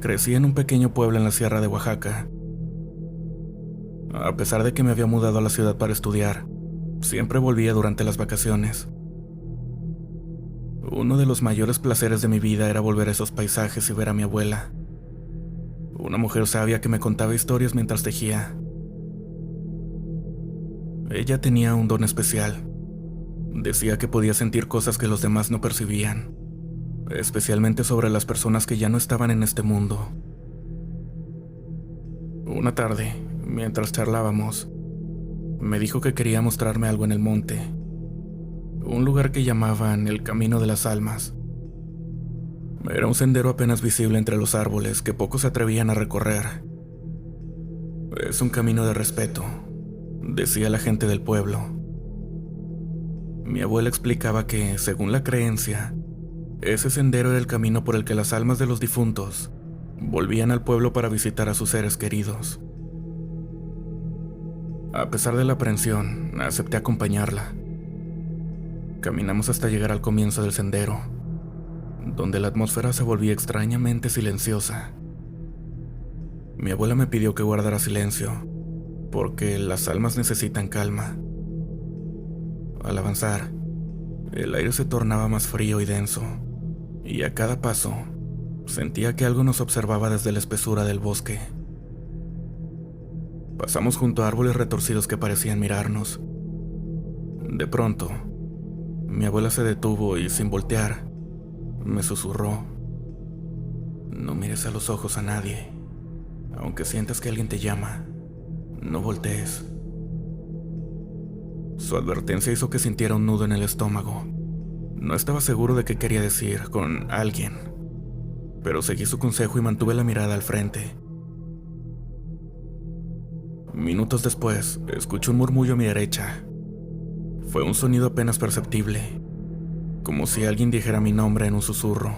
Crecí en un pequeño pueblo en la sierra de Oaxaca. A pesar de que me había mudado a la ciudad para estudiar, siempre volvía durante las vacaciones. Uno de los mayores placeres de mi vida era volver a esos paisajes y ver a mi abuela, una mujer sabia que me contaba historias mientras tejía. Ella tenía un don especial. Decía que podía sentir cosas que los demás no percibían, especialmente sobre las personas que ya no estaban en este mundo. Una tarde, mientras charlábamos, me dijo que quería mostrarme algo en el monte, un lugar que llamaban el Camino de las Almas. Era un sendero apenas visible entre los árboles que pocos se atrevían a recorrer. Es un camino de respeto, decía la gente del pueblo. Mi abuela explicaba que, según la creencia, ese sendero era el camino por el que las almas de los difuntos volvían al pueblo para visitar a sus seres queridos. A pesar de la aprensión, acepté acompañarla. Caminamos hasta llegar al comienzo del sendero, donde la atmósfera se volvía extrañamente silenciosa. Mi abuela me pidió que guardara silencio, porque las almas necesitan calma. Al avanzar, el aire se tornaba más frío y denso, y a cada paso sentía que algo nos observaba desde la espesura del bosque. Pasamos junto a árboles retorcidos que parecían mirarnos. De pronto, mi abuela se detuvo y, sin voltear, me susurró: "No mires a los ojos a nadie. Aunque sientas que alguien te llama, no voltees". Su advertencia hizo que sintiera un nudo en el estómago. No estaba seguro de qué quería decir con alguien, pero seguí su consejo y mantuve la mirada al frente. Minutos después, escuché un murmullo a mi derecha. Fue un sonido apenas perceptible, como si alguien dijera mi nombre en un susurro.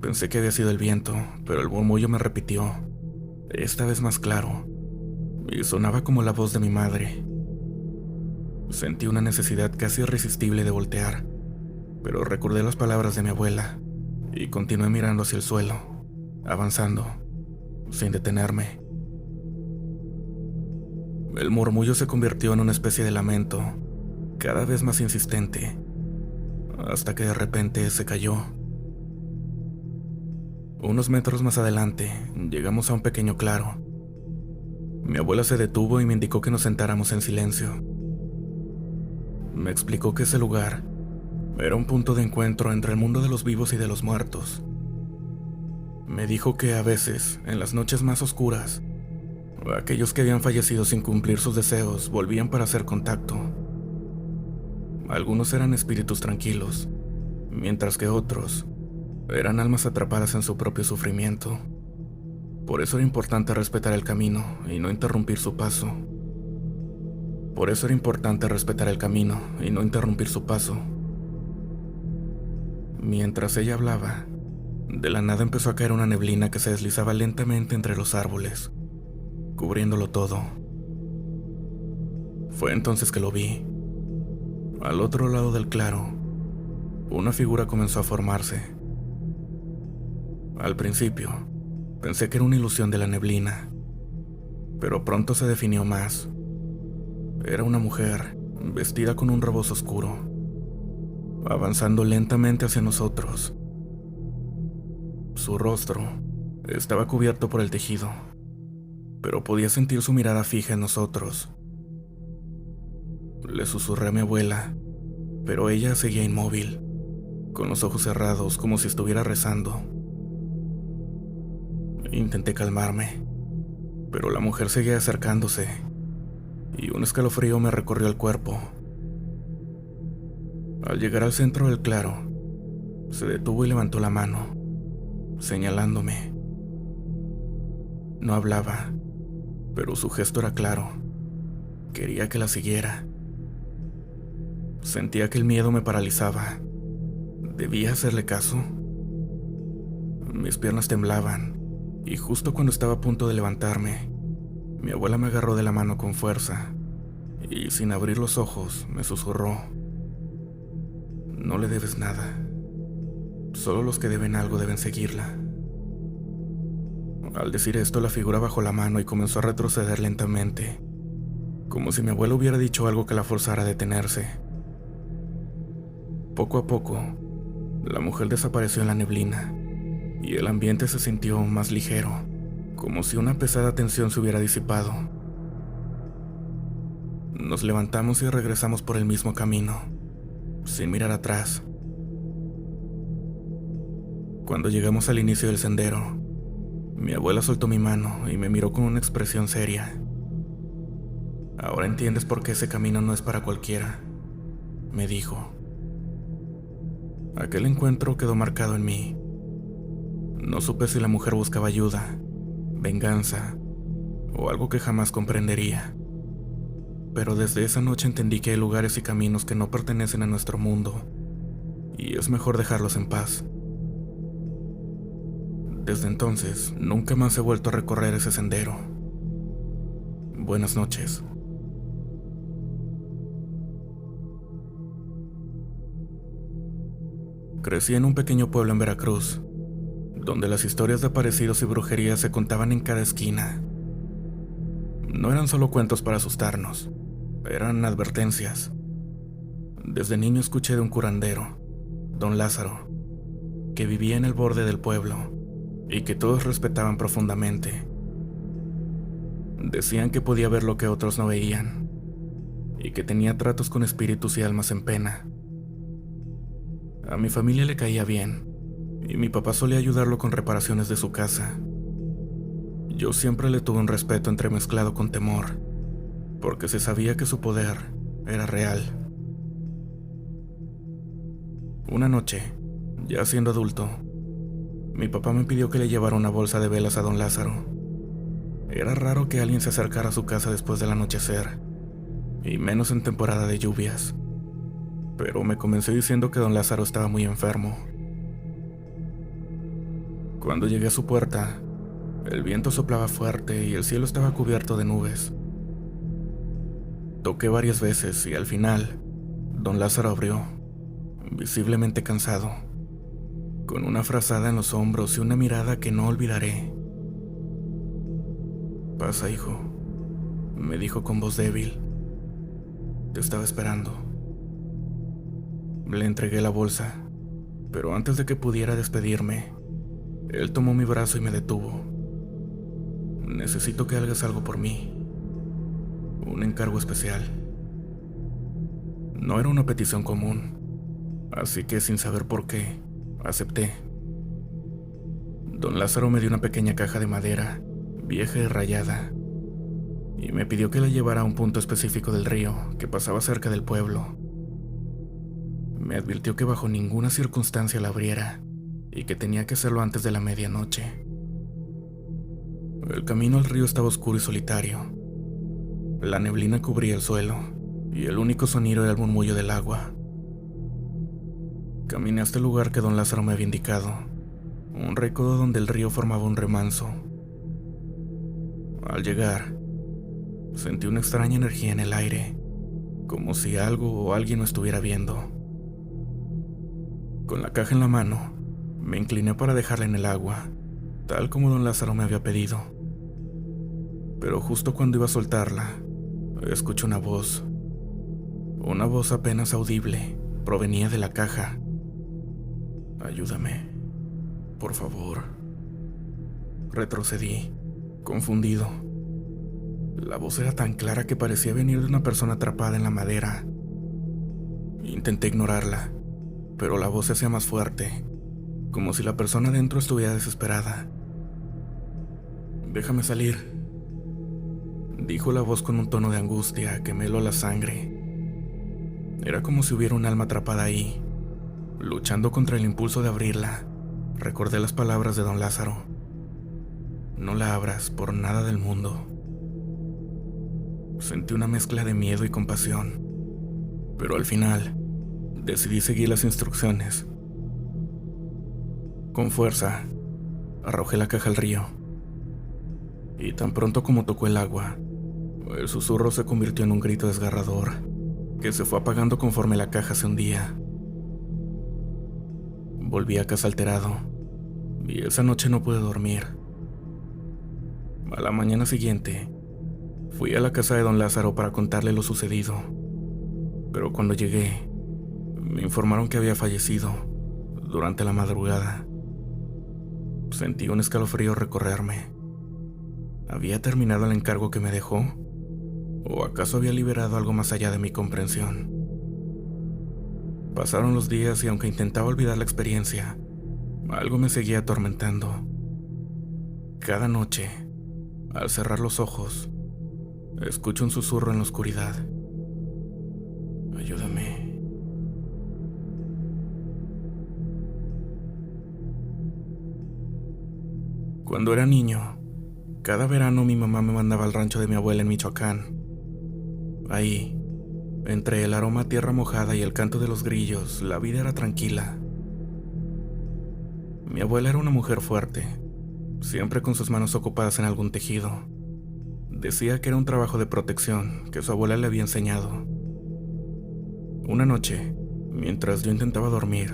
Pensé que había sido el viento, pero el murmullo me repitió, esta vez más claro, y sonaba como la voz de mi madre. Sentí una necesidad casi irresistible de voltear, pero recordé las palabras de mi abuela y continué mirando hacia el suelo, avanzando, sin detenerme. El murmullo se convirtió en una especie de lamento, cada vez más insistente, hasta que de repente se cayó. Unos metros más adelante, llegamos a un pequeño claro. Mi abuela se detuvo y me indicó que nos sentáramos en silencio. Me explicó que ese lugar era un punto de encuentro entre el mundo de los vivos y de los muertos. Me dijo que a veces, en las noches más oscuras, aquellos que habían fallecido sin cumplir sus deseos volvían para hacer contacto. Algunos eran espíritus tranquilos, mientras que otros eran almas atrapadas en su propio sufrimiento. Por eso era importante respetar el camino y no interrumpir su paso. Por eso era importante respetar el camino y no interrumpir su paso. Mientras ella hablaba, de la nada empezó a caer una neblina que se deslizaba lentamente entre los árboles, cubriéndolo todo. Fue entonces que lo vi. Al otro lado del claro, una figura comenzó a formarse. Al principio, pensé que era una ilusión de la neblina, pero pronto se definió más. Era una mujer, vestida con un rebozo oscuro, avanzando lentamente hacia nosotros. Su rostro estaba cubierto por el tejido, pero podía sentir su mirada fija en nosotros. Le susurré a mi abuela, pero ella seguía inmóvil, con los ojos cerrados como si estuviera rezando. Intenté calmarme, pero la mujer seguía acercándose, y un escalofrío me recorrió el cuerpo. Al llegar al centro del claro, se detuvo y levantó la mano, señalándome. No hablaba, pero su gesto era claro. Quería que la siguiera. Sentía que el miedo me paralizaba. ¿Debía hacerle caso? Mis piernas temblaban, y justo cuando estaba a punto de levantarme, mi abuela me agarró de la mano con fuerza, y sin abrir los ojos me susurró: "No le debes nada. Solo los que deben algo deben seguirla. Al decir esto, la figura bajó la mano y comenzó a retroceder lentamente, como si mi abuelo hubiera dicho algo que la forzara a detenerse. Poco a poco, la mujer desapareció en la neblina y el ambiente se sintió más ligero, como si una pesada tensión se hubiera disipado. Nos levantamos y regresamos por el mismo camino, sin mirar atrás. Cuando llegamos al inicio del sendero, mi abuela soltó mi mano y me miró con una expresión seria. «Ahora entiendes por qué ese camino no es para cualquiera», me dijo. Aquel encuentro quedó marcado en mí. No supe si la mujer buscaba ayuda, venganza o algo que jamás comprendería. Pero desde esa noche entendí que hay lugares y caminos que no pertenecen a nuestro mundo, y es mejor dejarlos en paz. Desde entonces, nunca más he vuelto a recorrer ese sendero. Buenas noches. Crecí en un pequeño pueblo en Veracruz, donde las historias de aparecidos y brujerías se contaban en cada esquina. No eran solo cuentos para asustarnos, eran advertencias. Desde niño escuché de un curandero, don Lázaro, que vivía en el borde del pueblo y que todos respetaban profundamente. Decían que podía ver lo que otros no veían y que tenía tratos con espíritus y almas en pena. A mi familia le caía bien y mi papá solía ayudarlo con reparaciones de su casa. Yo siempre le tuve un respeto entremezclado con temor, porque se sabía que su poder era real. Una noche, ya siendo adulto, mi papá me pidió que le llevara una bolsa de velas a don Lázaro. Era raro que alguien se acercara a su casa después del anochecer, y menos en temporada de lluvias. Pero me convenció diciendo que don Lázaro estaba muy enfermo. Cuando llegué a su puerta, el viento soplaba fuerte y el cielo estaba cubierto de nubes. Toqué varias veces y al final, don Lázaro abrió, visiblemente cansado, con una frazada en los hombros y una mirada que no olvidaré. «Pasa, hijo», me dijo con voz débil. «Te estaba esperando». Le entregué la bolsa, pero antes de que pudiera despedirme, él tomó mi brazo y me detuvo. «Necesito que hagas algo por mí. Un encargo especial». No era una petición común, así que sin saber por qué, acepté. Don Lázaro me dio una pequeña caja de madera, vieja y rayada, y me pidió que la llevara a un punto específico del río que pasaba cerca del pueblo. Me advirtió que bajo ninguna circunstancia la abriera y que tenía que hacerlo antes de la medianoche. El camino al río estaba oscuro y solitario. La neblina cubría el suelo y el único sonido era el murmullo del agua. Caminé hasta el lugar que don Lázaro me había indicado, un recodo donde el río formaba un remanso. Al llegar, sentí una extraña energía en el aire, como si algo o alguien me estuviera viendo. Con la caja en la mano, me incliné para dejarla en el agua, tal como don Lázaro me había pedido. Pero justo cuando iba a soltarla, escuché una voz apenas audible, provenía de la caja. «Ayúdame, por favor». Retrocedí, confundido. La voz era tan clara que parecía venir de una persona atrapada en la madera. Intenté ignorarla, pero la voz se hacía más fuerte, como si la persona dentro estuviera desesperada. «Déjame salir», dijo la voz con un tono de angustia que me heló la sangre. Era como si hubiera un alma atrapada ahí, luchando contra el impulso de abrirla. Recordé las palabras de don Lázaro. «No la abras por nada del mundo». Sentí una mezcla de miedo y compasión, pero al final decidí seguir las instrucciones. Con fuerza, arrojé la caja al río, y tan pronto como tocó el agua, el susurro se convirtió en un grito desgarrador, que se fue apagando conforme la caja se hundía. Volví a casa alterado y esa noche no pude dormir. A la mañana siguiente, fui a la casa de don Lázaro para contarle lo sucedido, pero cuando llegué, me informaron que había fallecido durante la madrugada. Sentí un escalofrío recorrerme. ¿Había terminado el encargo que me dejó? ¿O acaso había liberado algo más allá de mi comprensión? Pasaron los días y aunque intentaba olvidar la experiencia, algo me seguía atormentando. Cada noche, al cerrar los ojos, escucho un susurro en la oscuridad. Ayúdame. Cuando era niño, cada verano mi mamá me mandaba al rancho de mi abuela en Michoacán. Ahí, entre el aroma a tierra mojada y el canto de los grillos, la vida era tranquila. Mi abuela era una mujer fuerte, siempre con sus manos ocupadas en algún tejido. Decía que era un trabajo de protección que su abuela le había enseñado. Una noche, mientras yo intentaba dormir,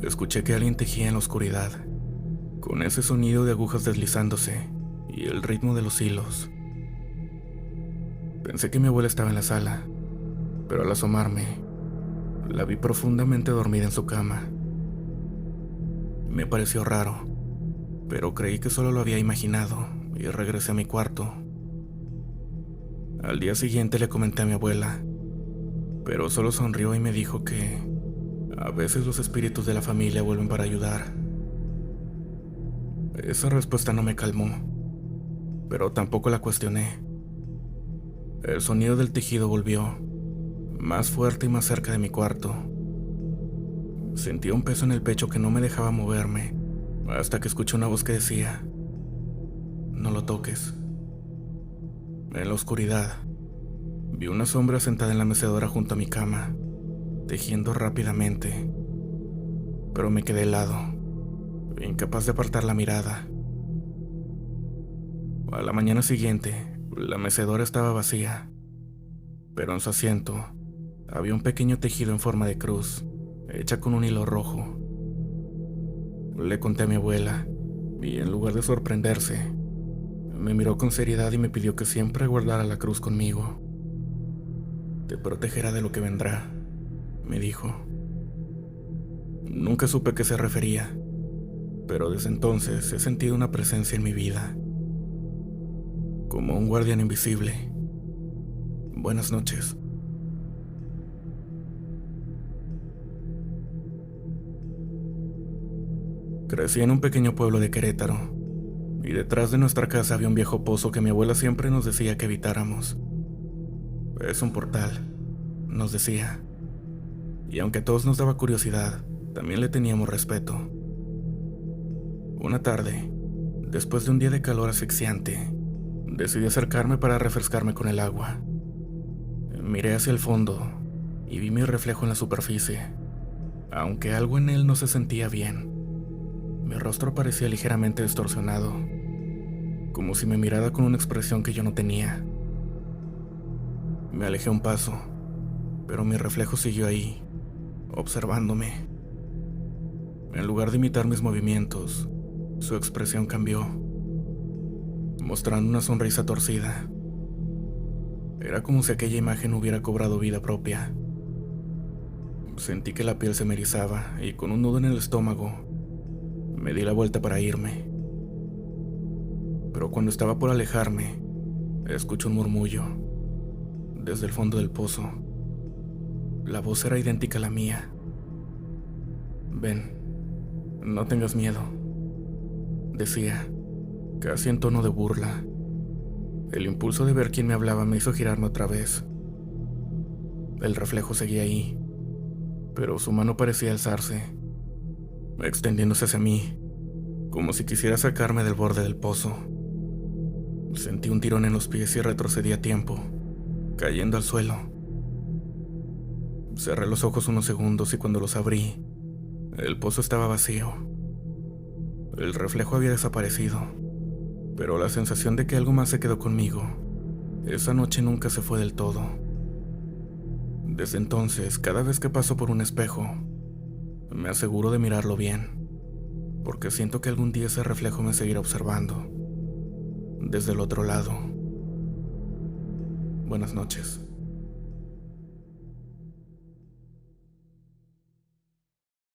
escuché que alguien tejía en la oscuridad, con ese sonido de agujas deslizándose y el ritmo de los hilos. Pensé que mi abuela estaba en la sala, pero al asomarme, la vi profundamente dormida en su cama. Me pareció raro, pero creí que solo lo había imaginado y regresé a mi cuarto. Al día siguiente le comenté a mi abuela, pero solo sonrió y me dijo que a veces los espíritus de la familia vuelven para ayudar. Esa respuesta no me calmó, pero tampoco la cuestioné. El sonido del tejido volvió, más fuerte y más cerca de mi cuarto. Sentía un peso en el pecho que no me dejaba moverme, hasta que escuché una voz que decía: no lo toques. En la oscuridad, vi una sombra sentada en la mecedora junto a mi cama, tejiendo rápidamente, pero me quedé helado, incapaz de apartar la mirada. A la mañana siguiente, la mecedora estaba vacía, pero en su asiento había un pequeño tejido en forma de cruz, hecha con un hilo rojo. Le conté a mi abuela, y en lugar de sorprenderse, me miró con seriedad y me pidió que siempre guardara la cruz conmigo. Te protegerá de lo que vendrá, me dijo. Nunca supe a qué se refería, pero desde entonces he sentido una presencia en mi vida, como un guardián invisible. Buenas noches. Crecí en un pequeño pueblo de Querétaro, y detrás de nuestra casa había un viejo pozo que mi abuela siempre nos decía que evitáramos. Es un portal, nos decía, y aunque a todos nos daba curiosidad, también le teníamos respeto. Una tarde, después de un día de calor asfixiante, decidí acercarme para refrescarme con el agua. Miré hacia el fondo y vi mi reflejo en la superficie, aunque algo en él no se sentía bien. Mi rostro parecía ligeramente distorsionado, como si me mirara con una expresión que yo no tenía. Me alejé un paso, pero mi reflejo siguió ahí, observándome. En lugar de imitar mis movimientos, su expresión cambió, mostrando una sonrisa torcida. Era como si aquella imagen hubiera cobrado vida propia. Sentí que la piel se me erizaba y con un nudo en el estómago, me di la vuelta para irme. Pero cuando estaba por alejarme, escuché un murmullo desde el fondo del pozo. La voz era idéntica a la mía. Ven, no tengas miedo, decía, casi en tono de burla. El impulso de ver quién me hablaba me hizo girarme otra vez. El reflejo seguía ahí, pero su mano parecía alzarse, extendiéndose hacia mí, como si quisiera sacarme del borde del pozo. Sentí un tirón en los pies y retrocedí a tiempo, cayendo al suelo. Cerré los ojos unos segundos y cuando los abrí, el pozo estaba vacío. El reflejo había desaparecido, pero la sensación de que algo más se quedó conmigo, esa noche nunca se fue del todo. Desde entonces, cada vez que paso por un espejo, Me aseguro de mirarlo bien, porque siento que algún día ese reflejo me seguirá observando desde el otro lado. Buenas noches.